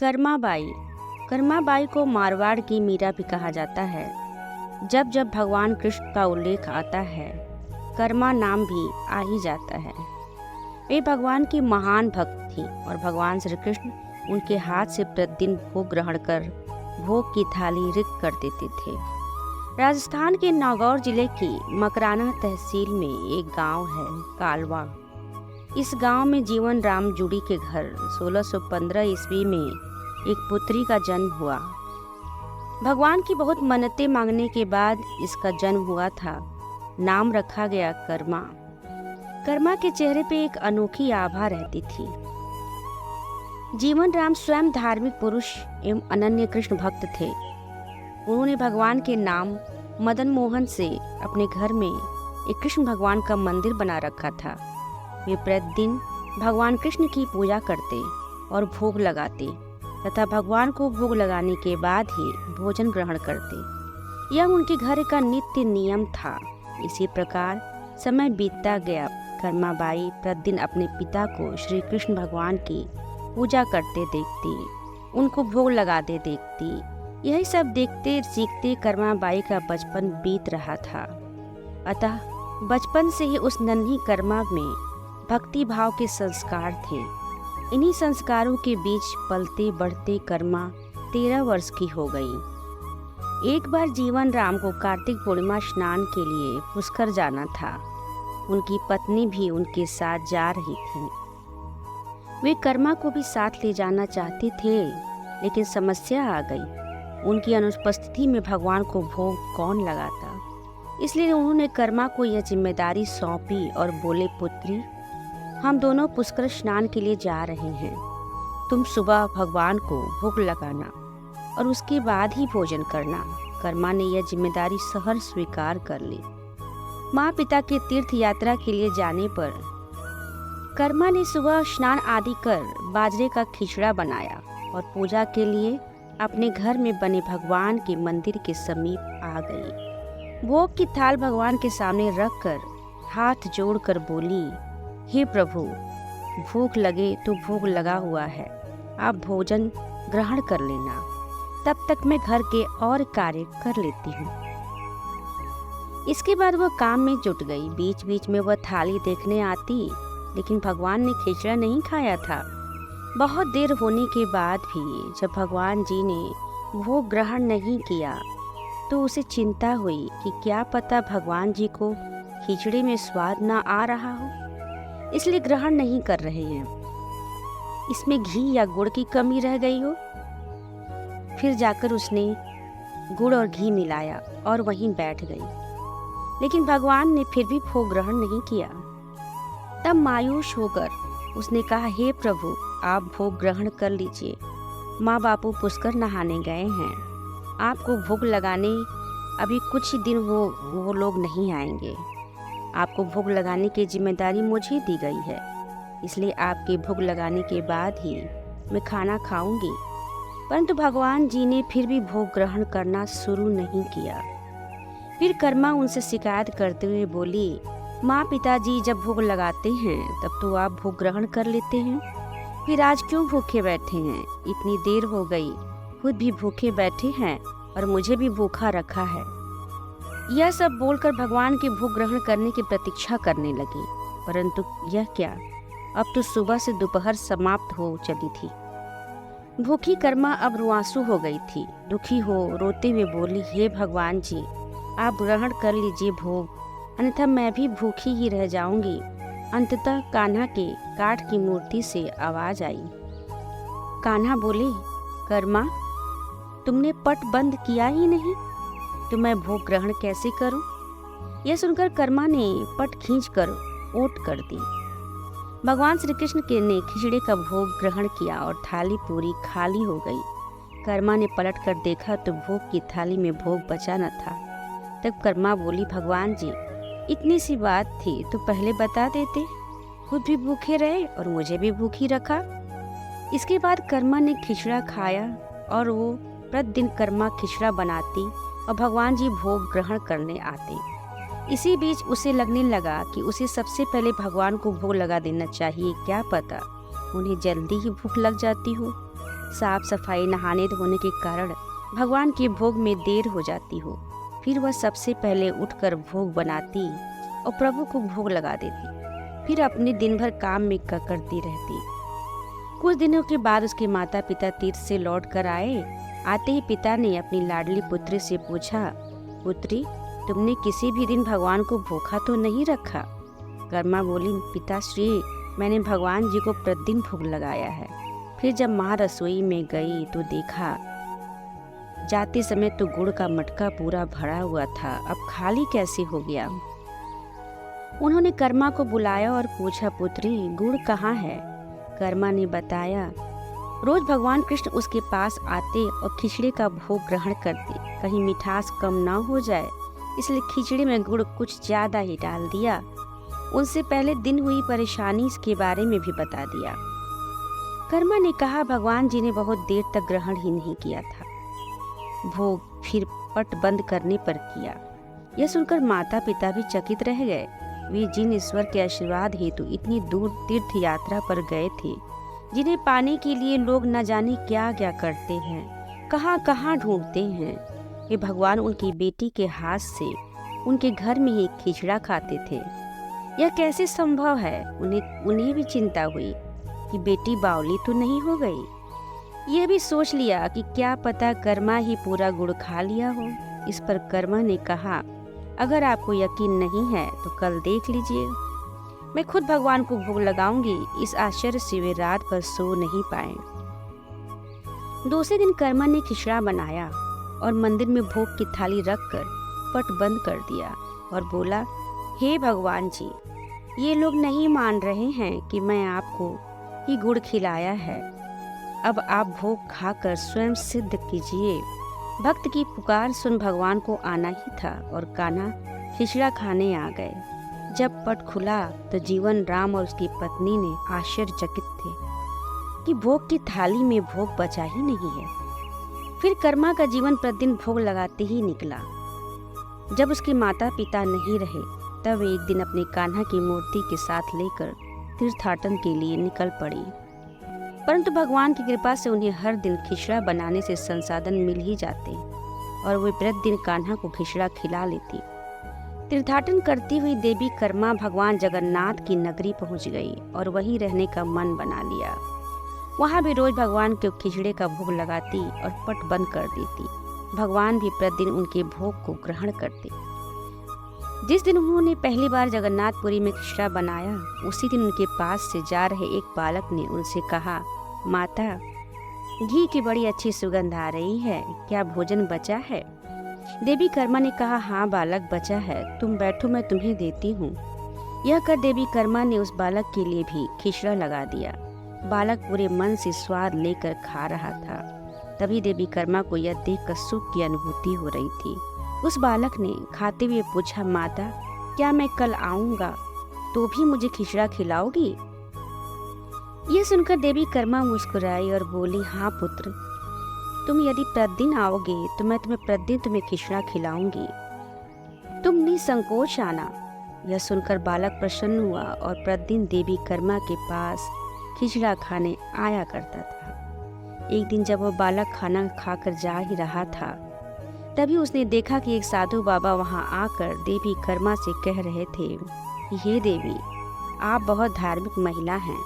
कर्माबाई। कर्माबाई को मारवाड़ की मीरा भी कहा जाता है। जब जब भगवान कृष्ण का उल्लेख आता है, कर्मा नाम भी आ ही जाता है। वे भगवान की महान भक्त थी और भगवान श्री कृष्ण उनके हाथ से प्रतिदिन भोग ग्रहण कर भोग की थाली रिक्त कर देते थे। राजस्थान के नागौर जिले की मकराना तहसील में एक गांव है कालवा। इस गांव में जीवन राम जुड़ी के घर 1615 ईस्वी में एक पुत्री का जन्म हुआ। भगवान की बहुत मन्नतें मांगने के बाद इसका जन्म हुआ था। नाम रखा गया कर्मा। कर्मा के चेहरे पे एक अनोखी आभा रहती थी। जीवन राम स्वयं धार्मिक पुरुष एवं अनन्य कृष्ण भक्त थे। उन्होंने भगवान के नाम मदन मोहन से अपने घर में एक कृष्ण भगवान का मंदिर बना रखा था। वे प्रतिदिन भगवान कृष्ण की पूजा करते और भोग लगाते तथा भगवान को भोग लगाने के बाद ही भोजन ग्रहण करते। यह उनके घर का नित्य नियम था। इसी प्रकार समय बीतता गया। कर्माबाई प्रतिदिन अपने पिता को श्री कृष्ण भगवान की पूजा करते देखती, उनको भोग लगाते देखती। यही सब देखते सीखते कर्माबाई का बचपन बीत रहा था। अतः बचपन से ही उस नन्ही कर्मा में भक्ति भाव के संस्कार थे। इन्हीं संस्कारों के बीच पलते बढ़ते कर्मा 13 वर्ष की हो गई। एक बार जीवन राम को कार्तिक पूर्णिमा स्नान के लिए पुष्कर जाना था। उनकी पत्नी भी उनके साथ जा रही थी। वे कर्मा को भी साथ ले जाना चाहते थे, लेकिन समस्या आ गई। उनकी अनुपस्थिति में भगवान को भोग कौन लगाता। इसलिए उन्होंने कर्मा को यह जिम्मेदारी सौंपी और बोले, पुत्री, हम दोनों पुष्कर स्नान के लिए जा रहे हैं। तुम सुबह भगवान को भोग लगाना और उसके बाद ही भोजन करना। कर्मा ने यह जिम्मेदारी सहर्ष स्वीकार कर ली। माँ पिता के तीर्थ यात्रा के लिए जाने पर कर्मा ने सुबह स्नान आदि कर बाजरे का खिचड़ा बनाया और पूजा के लिए अपने घर में बने भगवान के मंदिर के समीप आ गई। भोग की थाल भगवान के सामने रखकर हाथ जोड़कर बोली, हे प्रभु, भूख लगे तो भोग लगा हुआ है, आप भोजन ग्रहण कर लेना। तब तक मैं घर के और कार्य कर लेती हूँ। इसके बाद वह काम में जुट गई। बीच बीच में वह थाली देखने आती, लेकिन भगवान ने खिचड़ा नहीं खाया था। बहुत देर होने के बाद भी जब भगवान जी ने भोग ग्रहण नहीं किया तो उसे चिंता हुई कि क्या पता भगवान जी को खिचड़े में स्वाद ना आ रहा हो, इसलिए ग्रहण नहीं कर रहे हैं। इसमें घी या गुड़ की कमी रह गई हो। फिर जाकर उसने गुड़ और घी मिलाया और वहीं बैठ गई, लेकिन भगवान ने फिर भी भोग ग्रहण नहीं किया। तब मायूस होकर उसने कहा, हे प्रभु, आप भोग ग्रहण कर लीजिए। माँ बापू पुष्कर नहाने गए हैं। आपको भोग लगाने अभी कुछ ही दिन वो लोग नहीं आएंगे। आपको भोग लगाने की जिम्मेदारी मुझे दी गई है, इसलिए आपके भोग लगाने के बाद ही मैं खाना खाऊंगी। परंतु भगवान जी ने फिर भी भोग ग्रहण करना शुरू नहीं किया। फिर कर्मा उनसे शिकायत करते हुए बोली, माँ पिताजी जब भोग लगाते हैं तब तो आप भोग ग्रहण कर लेते हैं, फिर आज क्यों भूखे बैठे हैं? इतनी देर हो गई, खुद भी भूखे बैठे हैं और मुझे भी भूखा रखा है। यह सब बोलकर भगवान के भोग ग्रहण करने की प्रतीक्षा करने लगी। परंतु यह क्या, अब तो सुबह से दोपहर समाप्त हो चली थी। भूखी कर्मा अब रुआंसू हो गई थी। दुखी हो रोते हुए बोली, हे भगवान जी, आप ग्रहण कर लीजिए भोग, अन्यथा मैं भी भूखी ही रह जाऊंगी। अंततः कान्हा के काठ की मूर्ति से आवाज आई। कान्हा बोले, कर्मा, तुमने पट बंद किया ही नहीं, तो मैं भोग ग्रहण कैसे करूं? यह सुनकर कर्मा ने पट खींचकर ओट कर दी। भगवान श्री कृष्ण के ने खिचड़े का भोग ग्रहण किया और थाली पूरी खाली हो गई। कर्मा ने पलट कर देखा तो भोग की थाली में भोग बचा न था। तब कर्मा बोली, भगवान जी, इतनी सी बात थी तो पहले बता देते, खुद भी भूखे रहे और मुझे भी भूखी रखा। इसके बाद कर्मा ने खिचड़ा खाया और वो प्रतिदिन कर्मा खिचड़ा बनाती और भगवान जी भोग ग्रहण करने आते। इसी बीच उसे लगने लगा कि उसे सबसे पहले भगवान को भोग लगा देना चाहिए। क्या पता उन्हें जल्दी ही भूख लग जाती हो। साफ सफाई नहाने धोने के कारण भगवान के भोग में देर हो जाती हो, फिर वह सबसे पहले उठकर भोग बनाती और प्रभु को भोग लगा देती, फिर अपने दिन भर काम में ककड़ती रहती। कुछ दिनों के बाद उसके माता पिता तीर्थ से लौट कर आए। आते ही पिता ने अपनी लाडली पुत्री से पूछा, पुत्री, तुमने किसी भी दिन भगवान को भूखा तो नहीं रखा? कर्मा बोली, पिताश्री, मैंने भगवान जी को प्रतिदिन भोग लगाया है। फिर जब माँ रसोई में गई तो देखा जाते समय तो गुड़ का मटका पूरा भरा हुआ था, अब खाली कैसे हो गया? उन्होंने कर्मा को बुलाया और पूछा, पुत्री, गुड़ कहाँ है? कर्मा ने बताया, रोज भगवान कृष्ण उसके पास आते और खिचड़ी का भोग ग्रहण करते, कहीं मिठास कम ना हो जाए इसलिए खिचड़ी में गुड़ कुछ ज्यादा ही डाल दिया। उनसे पहले दिन हुई परेशानी के बारे में भी बता दिया। कर्मा ने कहा, भगवान जी ने बहुत देर तक ग्रहण ही नहीं किया था, भोग फिर पट बंद करने पर किया। यह सुनकर माता पिता भी चकित रह गए। वे जिन ईश्वर के आशीर्वाद हेतु इतनी दूर तीर्थ यात्रा पर गए थे, जिन्हें पाने के लिए लोग न जाने क्या क्या करते हैं, कहाँ कहाँ ढूंढते हैं, वे भगवान उनकी बेटी के हाथ से उनके घर में ही खिचड़ा खाते थे। यह कैसे संभव है? उन्हें भी चिंता हुई कि बेटी बावली तो नहीं हो गई। यह भी सोच लिया कि क्या पता कर्मा ही पूरा गुड़ खा लिया हो। इस पर कर्मा ने कहा, अगर आपको यकीन नहीं है तो कल देख लीजिए, मैं खुद भगवान को भोग लगाऊंगी। इस आश्चर्य से वे रात भर सो नहीं पाए। दूसरे दिन कर्मा ने खिचड़ा बनाया और मंदिर में भोग की थाली रखकर पट बंद कर दिया और बोला, हे भगवान जी, ये लोग नहीं मान रहे हैं कि मैं आपको ही गुड़ खिलाया है, अब आप भोग खाकर स्वयं सिद्ध कीजिए। भक्त की पुकार सुन भगवान को आना ही था और कान्हा खिचड़ा खाने आ गए। जब पट खुला तो जीवन राम और उसकी पत्नी ने आश्चर्यचकित थे कि भोग की थाली में भोग बचा ही नहीं है। फिर कर्मा का जीवन प्रतिदिन भोग लगाते ही निकला। जब उसके माता पिता नहीं रहे तब एक दिन अपने कान्हा की मूर्ति के साथ लेकर तीर्थाटन के लिए निकल पड़ी। परंतु भगवान की कृपा से उन्हें हर दिन खिचड़ा बनाने से संसाधन मिल ही जाते और वे प्रतिदिन कान्हा को खिचड़ा खिला लेती। तीर्थाटन करती हुई देवी कर्मा भगवान जगन्नाथ की नगरी पहुंच गई और वहीं रहने का मन बना लिया। वहां भी रोज भगवान के खिचड़े का भोग लगाती और पट बंद कर देती। भगवान भी प्रतिदिन उनके भोग को ग्रहण करते। जिस दिन उन्होंने पहली बार जगन्नाथपुरी में खिचड़ा बनाया, उसी दिन उनके पास से जा रहे एक बालक ने उनसे कहा, माता, घी की बड़ी अच्छी सुगंध आ रही है, क्या भोजन बचा है? देवी कर्मा ने कहा, हाँ बालक, बचा है, तुम बैठो, मैं तुम्हें देती हूँ। यह कर देवी कर्मा ने उस बालक के लिए भी खिचड़ा लगा दिया। बालक पूरे मन से स्वाद लेकर खा रहा था। तभी देवी कर्मा को यह देखकर सुख की अनुभूति हो रही थी। उस बालक ने खाते हुए पूछा, माता, क्या मैं कल आऊंगा तो भी मुझे खिचड़ा खिलाओगी? यह सुनकर देवी कर्मा मुस्कुराई और बोली, हाँ पुत्र, तुम यदि प्रतिदिन आओगे तो मैं प्रतिदिन खिचड़ा खिलाऊंगी, तुम निसंकोच आना। यह सुनकर बालक प्रसन्न हुआ और प्रतिदिन देवी कर्मा के पास खिचड़ा खाने आया करता था। एक दिन जब वह बालक खाना खाकर जा ही रहा था, तभी उसने देखा कि एक साधु बाबा वहां आकर देवी कर्मा से कह रहे थे कि हे देवी, आप बहुत धार्मिक महिला हैं,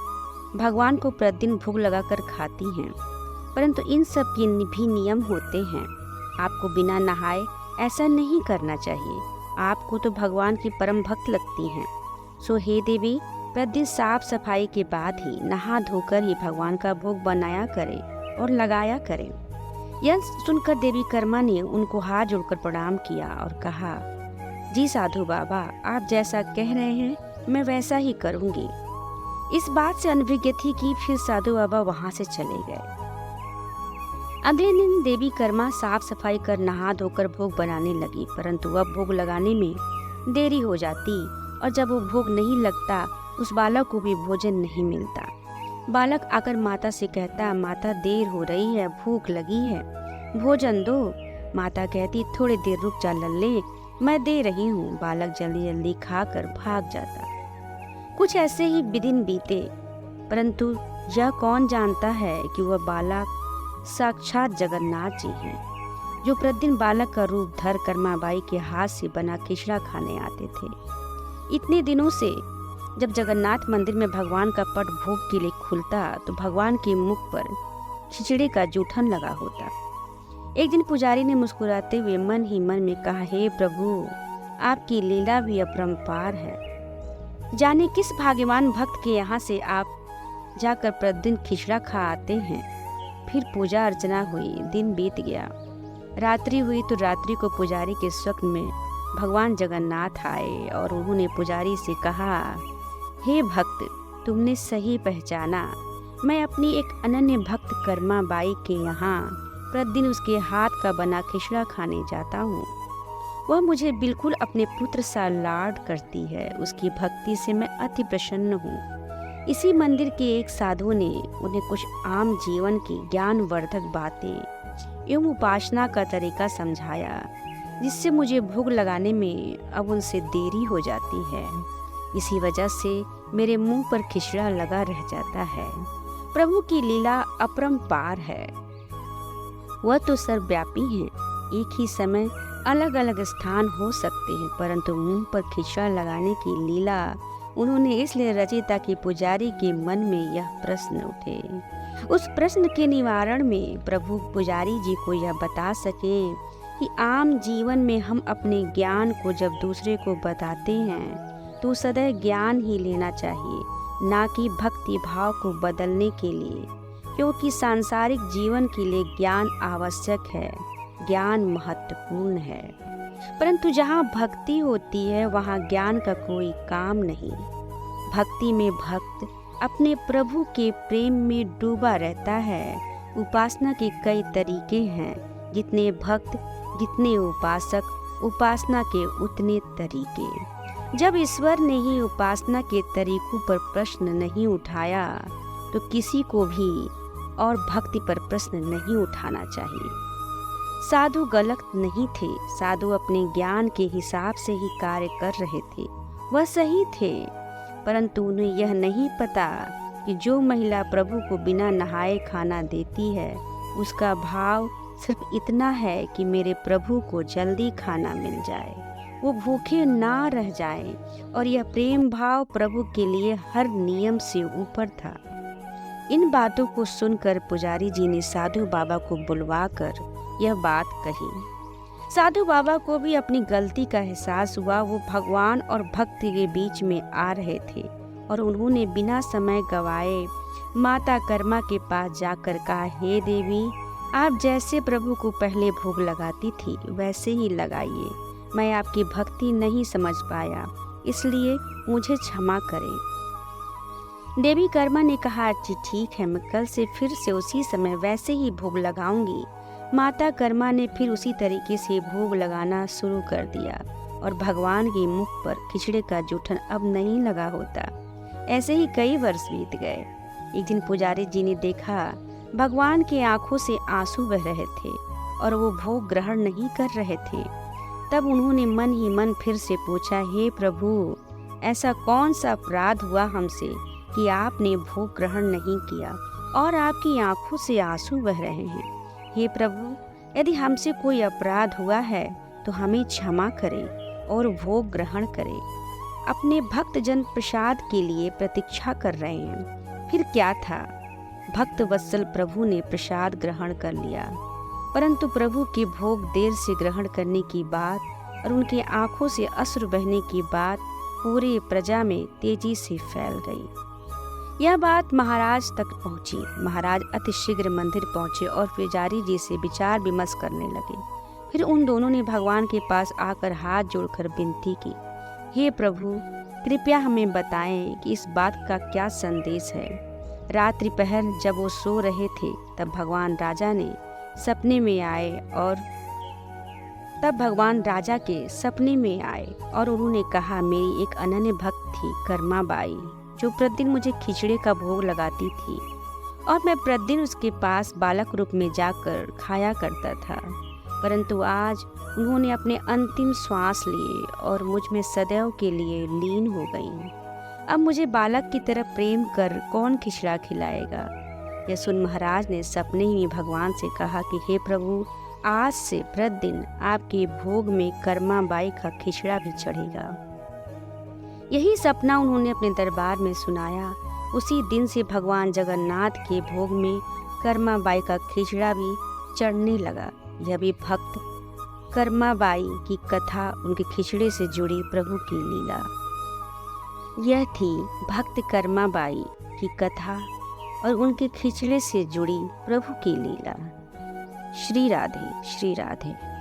भगवान को प्रतिदिन भोग लगाकर खाती हैं, परंतु इन सब के भी नियम होते हैं। आपको बिना नहाए ऐसा नहीं करना चाहिए। आपको तो भगवान की परम भक्त लगती हैं। सो हे देवी, प्रतिदिन साफ सफाई के बाद ही नहा धोकर ही भगवान का भोग बनाया करें और लगाया करें। यह सुनकर देवी कर्मा ने उनको हाथ जोड़कर प्रणाम किया और कहा, जी साधु बाबा, आप जैसा कह रहे हैं मैं वैसा ही करूंगी। इस बात से अनभिज्ञ थी कि फिर साधु बाबा वहां से चले गए। अगले दिन देवी कर्मा साफ सफाई कर नहा धोकर भोग बनाने लगी, परंतु वह भोग लगाने में देरी हो जाती और जब वो भोग नहीं लगता, उस बालक को भी भोजन नहीं मिलता। बालक आकर माता से कहता, माता, देर हो रही है, भूख लगी है, भोजन दो। माता कहती, थोड़ी देर रुक जा लल्ले, मैं दे रही हूँ। बालक जल्दी जल्दी खाकर भाग जाता। कुछ ऐसे ही दिन बीते, परंतु यह कौन जानता है कि वह बालक साक्षात जगन्नाथ जी हैं, जो प्रतिदिन बालक का रूप धर कर्माबाई के हाथ से बना खिचड़ा खाने आते थे। इतने दिनों से जब जगन्नाथ मंदिर में भगवान का पट भोग के लिए खुलता तो भगवान के मुख पर खिचड़े का जूठन लगा होता। एक दिन पुजारी ने मुस्कुराते हुए मन ही मन में कहा, हे प्रभु, आपकी लीला भी अपरंपार है। जाने किस भाग्यवान भक्त के यहाँ से आप जाकर प्रतिदिन खिचड़ा खा आते हैं। फिर पूजा अर्चना हुई, दिन बीत गया। रात्रि हुई तो रात्रि को पुजारी के स्वप्न में भगवान जगन्नाथ आए और उन्होंने पुजारी से कहा, हे भक्त, तुमने सही पहचाना। मैं अपनी एक अनन्य भक्त कर्मा बाई के यहाँ प्रतिदिन उसके हाथ का बना खिचड़ा खाने जाता हूँ। वह मुझे बिल्कुल अपने पुत्र सा लाड करती है। उसकी भक्ति से मैं अति प्रसन्न हूँ। इसी मंदिर के एक साधु ने उन्हें कुछ आम जीवन की ज्ञानवर्धक बातें एवं उपासना का तरीका समझाया, जिससे मुझे भोग लगाने में अब उनसे देरी हो जाती है। इसी वजह से मेरे मुंह पर खिचड़ा लगा रह जाता है। प्रभु की लीला अपरंपार है। वह तो सर्वव्यापी हैं। एक ही समय अलग अलग स्थान हो सकते हैं, परंतु मुंह पर खिचड़ा लगाने की लीला उन्होंने इसलिए रची ताकि पुजारी के मन में यह प्रश्न उठे। उस प्रश्न के निवारण में प्रभु पुजारी जी को यह बता सकें कि आम जीवन में हम अपने ज्ञान को जब दूसरे को बताते हैं तो सदैव ज्ञान ही लेना चाहिए, ना कि भक्ति भाव को बदलने के लिए, क्योंकि सांसारिक जीवन के लिए ज्ञान आवश्यक है, ज्ञान महत्वपूर्ण है। परंतु जहाँ भक्ति होती है वहाँ ज्ञान का कोई काम नहीं। भक्ति में भक्त अपने प्रभु के प्रेम में डूबा रहता है। उपासना के कई तरीके हैं। जितने भक्त जितने उपासक, उपासना के उतने तरीके। जब ईश्वर ने ही उपासना के तरीकों पर प्रश्न नहीं उठाया तो किसी को भी और भक्ति पर प्रश्न नहीं उठाना चाहिए। साधु गलत नहीं थे। साधु अपने ज्ञान के हिसाब से ही कार्य कर रहे थे। वह सही थे, परंतु उन्हें यह नहीं पता कि जो महिला प्रभु को बिना नहाए खाना देती है उसका भाव सिर्फ इतना है कि मेरे प्रभु को जल्दी खाना मिल जाए, वो भूखे ना रह जाए। और यह प्रेम भाव प्रभु के लिए हर नियम से ऊपर था। इन बातों को सुनकर पुजारी जी ने साधु बाबा को बुलवाकर यह बात कही। साधु बाबा को भी अपनी गलती का एहसास हुआ। वो भगवान और भक्ति के बीच में आ रहे थे और उन्होंने बिना समय गवाए माता कर्मा के पास जाकर कहा, हे देवी, आप जैसे प्रभु को पहले भोग लगाती थी वैसे ही लगाइए। मैं आपकी भक्ति नहीं समझ पाया, इसलिए मुझे क्षमा करें। देवी कर्मा ने कहा, जी ठीक है, मैं कल से फिर से उसी समय वैसे ही भोग लगाऊंगी। माता कर्मा ने फिर उसी तरीके से भोग लगाना शुरू कर दिया और भगवान के मुख पर खिचड़े का जूठन अब नहीं लगा होता। ऐसे ही कई वर्ष बीत गए। एक दिन पुजारी जी ने देखा भगवान के आंखों से आंसू बह रहे थे और वो भोग ग्रहण नहीं कर रहे थे। तब उन्होंने मन ही मन फिर से पूछा, हे प्रभु, ऐसा कौन सा अपराध हुआ हमसे कि आपने भोग ग्रहण नहीं किया और आपकी आंखों से आंसू बह रहे हैं। हे प्रभु, यदि हमसे कोई अपराध हुआ है तो हमें क्षमा करें और भोग ग्रहण करें। अपने भक्त जन प्रसाद के लिए प्रतीक्षा कर रहे हैं। फिर क्या था, भक्त वत्सल प्रभु ने प्रसाद ग्रहण कर लिया, परंतु प्रभु के भोग देर से ग्रहण करने की बात और उनके आंखों से अश्रु बहने की बात पूरे प्रजा में तेजी से फैल गई। यह बात महाराज तक पहुंची। महाराज अतिशीघ्र मंदिर पहुंचे और पुजारी जी से विचार विमर्श करने लगे। फिर उन दोनों ने भगवान के पास आकर हाथ जोड़कर विनती की, हे प्रभु, कृपया हमें बताएं कि इस बात का क्या संदेश है। रात्रि पहर जब वो सो रहे थे तब भगवान राजा के सपने में आए और उन्होंने कहा, मेरी एक अनन्य भक्त थी कर्मा बाई, जो प्रतिदिन मुझे खिचड़े का भोग लगाती थी और मैं प्रतिदिन उसके पास बालक रूप में जाकर खाया करता था। परंतु आज उन्होंने अपने अंतिम श्वास लिए और मुझ में सदैव के लिए लीन हो गईं। अब मुझे बालक की तरह प्रेम कर कौन खिचड़ा खिलाएगा। सुन महाराज ने सपने ही में भगवान से कहा कि हे प्रभु, आज से प्रतिदिन आपके भोग में कर्मा बाई का खिचड़ा भी चढ़ेगा। यही सपना उन्होंने अपने दरबार में सुनाया। उसी दिन से भगवान जगन्नाथ के भोग में कर्मा बाई का खिचड़ा भी चढ़ने लगा। यह भी भक्त कर्मा बाई की कथा, उनके खिचड़े से जुड़ी प्रभु की लीला। यह थी भक्त कर्मा बाई की कथा और उनके खिचड़े से जुड़ी प्रभु की लीला। श्री राधे, श्री राधे।